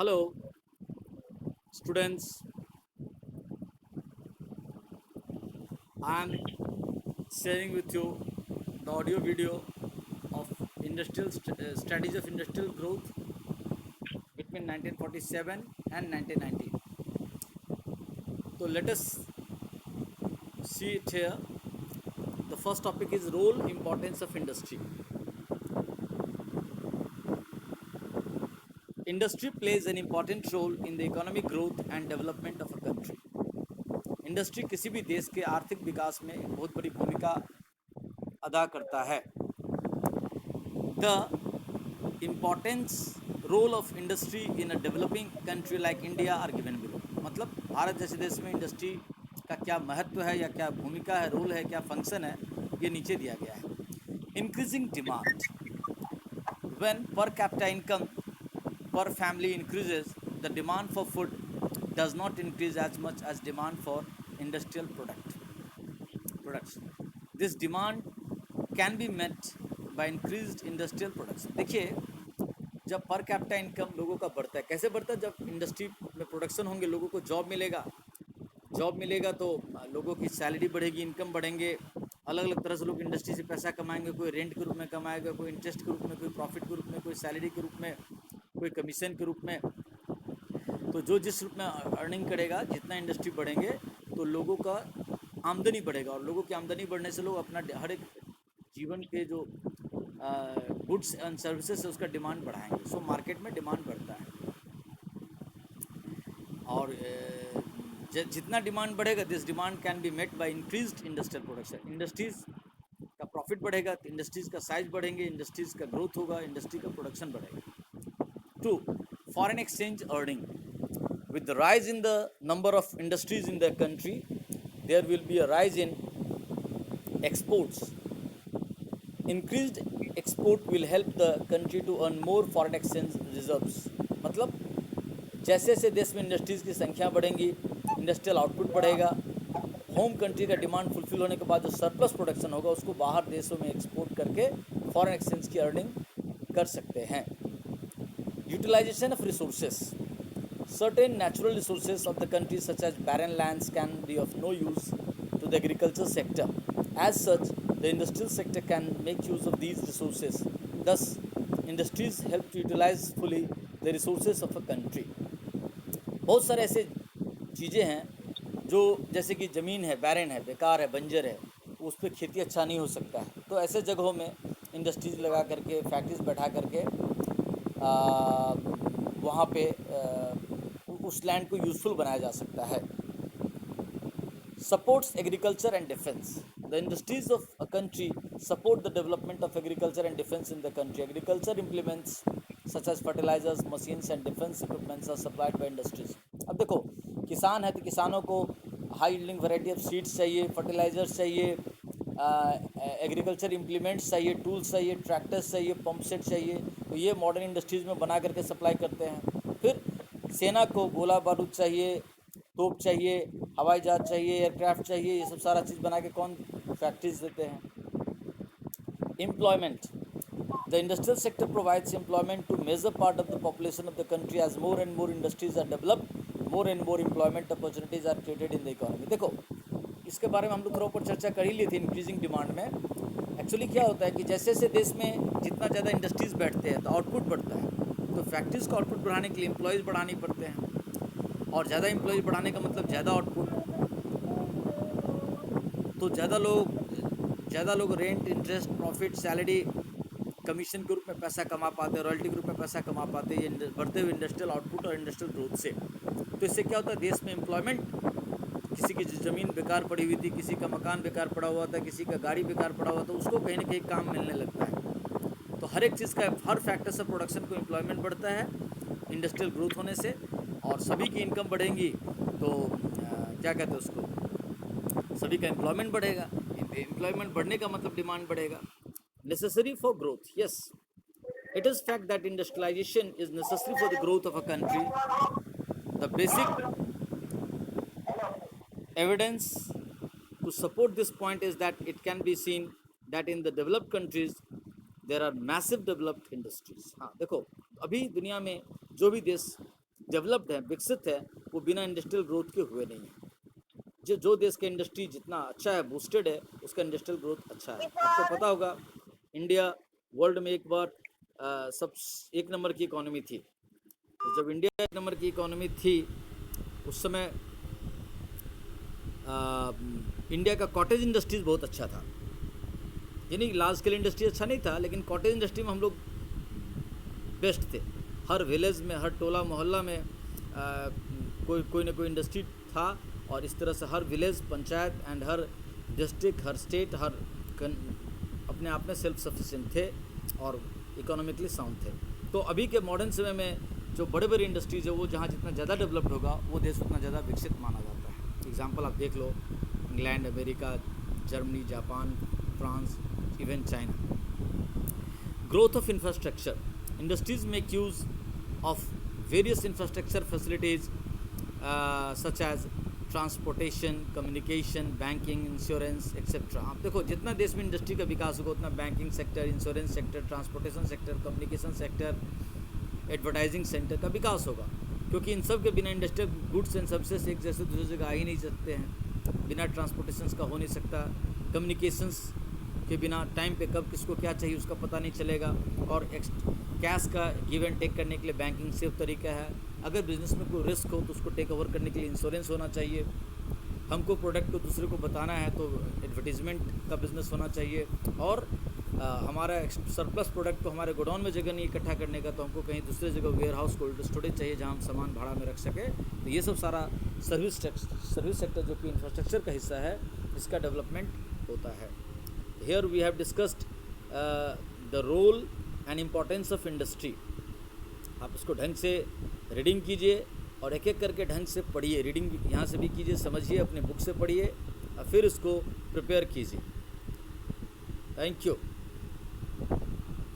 Hello, students. I am sharing with you the audio video of strategy of industrial growth between 1947 and 1990. So let us see it here. The first topic is role importance of industry. Industry plays an important role in the economic growth and development of a country. Industry किसी भी देश के आर्थिक विकास में एक बहुत बड़ी भूमिका अदा करता है. The importance role of industry in a developing country like India are given below. मतलब भारत जैसे देश में इंडस्ट्री का क्या महत्व है या क्या भूमिका है, रोल है, क्या फंक्शन है, ये नीचे दिया गया है. Increasing demand. When per capita income per family increases, the demand for food does not increase as much as demand for industrial products. This demand can be met by increased industrial production. देखिए, जब per capita income लोगों का बढ़ता है, कैसे बढ़ता है? जब इंडस्ट्री में प्रोडक्शन होंगे, लोगों को जॉब मिलेगा तो लोगों की सैलरी बढ़ेगी, इनकम बढ़ेंगे. अलग अलग तरह से लोग इंडस्ट्री से पैसा कमाएंगे. कोई रेंट के रूप में कमाएगा, कोई इंटरेस्ट के रूप में, कोई प्रॉफिट के रूप में, कोई सैलरी के रूप में, कोई कमीशन के रूप में. तो जो जिस रूप में अर्निंग करेगा, जितना इंडस्ट्री बढ़ेंगे तो लोगों का आमदनी बढ़ेगा, और लोगों की आमदनी बढ़ने से लोग अपना हर एक जीवन के जो गुड्स एंड सर्विसेज है उसका डिमांड बढ़ाएंगे. सो मार्केट में डिमांड बढ़ता है, और जितना डिमांड बढ़ेगा, this demand can be met by increased industrial production. Industries का प्रॉफिट बढ़ेगा, इंडस्ट्रीज का साइज बढ़ेंगे, इंडस्ट्रीज का ग्रोथ होगा, इंडस्ट्री का प्रोडक्शन बढ़ेगा. 2. Foreign exchange earning. With the rise in the number of industries in the country, there will be a rise in exports. Increased export will help the country to earn more foreign exchange reserves. मतलब जैसे जैसे देश में industries की संख्या बढ़ेंगी, industrial output बढ़ेगा, home country का डिमांड फुलफिल होने के बाद जो सरप्लस प्रोडक्शन होगा उसको बाहर देशों में एक्सपोर्ट करके फॉरेन एक्सचेंज की अर्निंग कर सकते हैं. Utilisation of resources. Certain natural resources of the country such as barren lands can be of no use to the agriculture sector. As such, the industrial sector can make use of these resources. Thus, industries help to utilize fully the resources of a country. बहुत सारे ऐसे चीज़ें हैं जो, जैसे कि ज़मीन है, बैरन है, बेकार है, बंजर है, उस पर खेती अच्छा नहीं हो सकता है. तो ऐसे जगहों में इंडस्ट्रीज़ लगा करके, फैक्ट्रीज बैठा करके वहाँ पे उस लैंड को यूज़फुल बनाया जा सकता है. Supports agriculture and defence. The industries of a country support the development of agriculture and defence in the country. Agriculture implements such as fertilisers, machines and defence equipments are supplied by industries. अब देखो, किसान है तो किसानों को high yielding variety of seeds चाहिए, fertilisers चाहिए, agriculture implements चाहिए, टूल्स चाहिए, ट्रैक्टर्स चाहिए, पंप सेट चाहिए. तो ये मॉडर्न इंडस्ट्रीज़ में बना करके सप्लाई करते हैं. फिर सेना को गोला बारूद चाहिए, तोप चाहिए, हवाई जहाज चाहिए, एयरक्राफ्ट चाहिए, ये सब सारा चीज़ बना के कौन फैक्ट्रीज देते हैं. Employment. The industrial sector provides employment to major part of the population of the country. As more and more industries are developed, more and more employment opportunities are created in the economy. देखो, इसके बारे में हम लोग थोड़ा ऊपर चर्चा कर ही ली थी इंक्रीजिंग डिमांड में. एक्चुअली क्या होता है कि जैसे जैसे देश में जितना ज़्यादा इंडस्ट्रीज़ बैठते हैं तो आउटपुट बढ़ता है. तो फैक्ट्रीज़ को आउटपुट बढ़ाने के लिए एम्प्लॉयज़ बढ़ाने पड़ते हैं, और ज़्यादा एम्प्लॉयज़ बढ़ाने का मतलब ज़्यादा आउटपुट. तो ज़्यादा लोग rent, interest, profit, salary, commission के रूप में पैसा कमा पाते हैं, रॉयल्टी के रूप में पैसा कमा पाते हैं, ये बढ़ते हुए इंडस्ट्रियल आउटपुट और इंडस्ट्रियल ग्रोथ से. तो इससे क्या होता है, देश में एम्प्लॉयमेंट, किसी की ज़मीन बेकार पड़ी हुई थी, किसी का मकान बेकार पड़ा हुआ था, किसी का गाड़ी बेकार पड़ा हुआ था, उसको कहीं ना कहीं काम मिलने लगता है. तो हर एक चीज़ का, हर फैक्टर से प्रोडक्शन को एम्प्लॉयमेंट बढ़ता है इंडस्ट्रियल ग्रोथ होने से, और सभी की इनकम बढ़ेंगी तो क्या कहते हैं उसको, सभी का एम्प्लॉयमेंट बढ़ेगा. एम्प्लॉयमेंट बढ़ने का मतलब डिमांड बढ़ेगा. Necessary for growth. Yes, it is fact that industrialisation is necessary for the growth of a country. The basic evidence to support this point is that it can be seen that in the developed countries there are massive developed industries. हाँ देखो, अभी दुनिया में जो भी देश developed है, विकसित है, वो बिना इंडस्ट्रियल ग्रोथ के हुए नहीं है। जो देश का इंडस्ट्री जितना अच्छा है, बूस्टेड है, उसका इंडस्ट्रियल ग्रोथ अच्छा है। आपको पता होगा इंडिया वर्ल्ड में एक बार सब एक नंबर की इकोनॉमी थी। तो जब इंडिया एक नंबर की इकोनॉमी थी उस समय इंडिया का कॉटेज इंडस्ट्रीज बहुत अच्छा था। यानी लार्ज स्केल इंडस्ट्री अच्छा नहीं था, लेकिन कॉटेज इंडस्ट्री में हम लोग बेस्ट थे। हर विलेज में, हर टोला मोहल्ला में कोई ना कोई इंडस्ट्री था, और इस तरह से हर विलेज, पंचायत एंड हर डिस्ट्रिक्ट, हर स्टेट, अपने आप में सेल्फ सफिशिएंट थे और इकोनॉमिकली साउंड थे। तो अभी के मॉडर्न समय में जो बड़े बड़े इंडस्ट्रीज है वो जहाँ जितना ज़्यादा डेवलप्ड होगा वो देश उतना ज़्यादा विकसित माना जाता है। एग्जाम्पल आप देख लो, England, America, Germany, Japan, France, even China. Growth of infrastructure, industries make use of various infrastructure facilities such as transportation, communication, banking, insurance etcetera. आप देखो जितना देश में इंडस्ट्री का विकास होगा उतना banking sector, insurance sector, transportation sector, communication sector, advertising centre का विकास होगा, क्योंकि इन सब के बिना इंडस्ट्रियल गुड्स एंड सर्विसेज एक जैसे दूसरी जगह आ ही नहीं सकते हैं। बिना ट्रांसपोर्टेशन का हो नहीं सकता, कम्युनिकेशंस के बिना टाइम पे कब किसको क्या चाहिए उसका पता नहीं चलेगा, और कैश का गिव एंड टेक करने के लिए बैंकिंग सेफ तरीका है। अगर बिजनेस में कोई रिस्क हो तो उसको टेक ओवर करने के लिए इंश्योरेंस होना चाहिए। हमको प्रोडक्ट को दूसरे को बताना है तो एडवर्टीजमेंट का बिज़नेस होना चाहिए, और हमारा सरप्लस प्रोडक्ट को हमारे गोडाउन में जगह नहीं इकट्ठा करने का, तो हमको कहीं दूसरे जगह वेयर हाउस, कोल्ड स्टोरेज चाहिए जहाँ हम सामान भाड़ा में रख सकें। तो ये सब सारा सर्विस सेक्टर जो कि इंफ्रास्ट्रक्चर का हिस्सा है, इसका डेवलपमेंट होता है। Here we have discussed the role and importance of industry. आप इसको ढंग से रीडिंग कीजिए और एक एक करके ढंग से पढ़िए। रीडिंग यहाँ से भी कीजिए, समझिए, अपने बुक से पढ़िए और फिर इसको प्रिपेयर कीजिए। Thank you.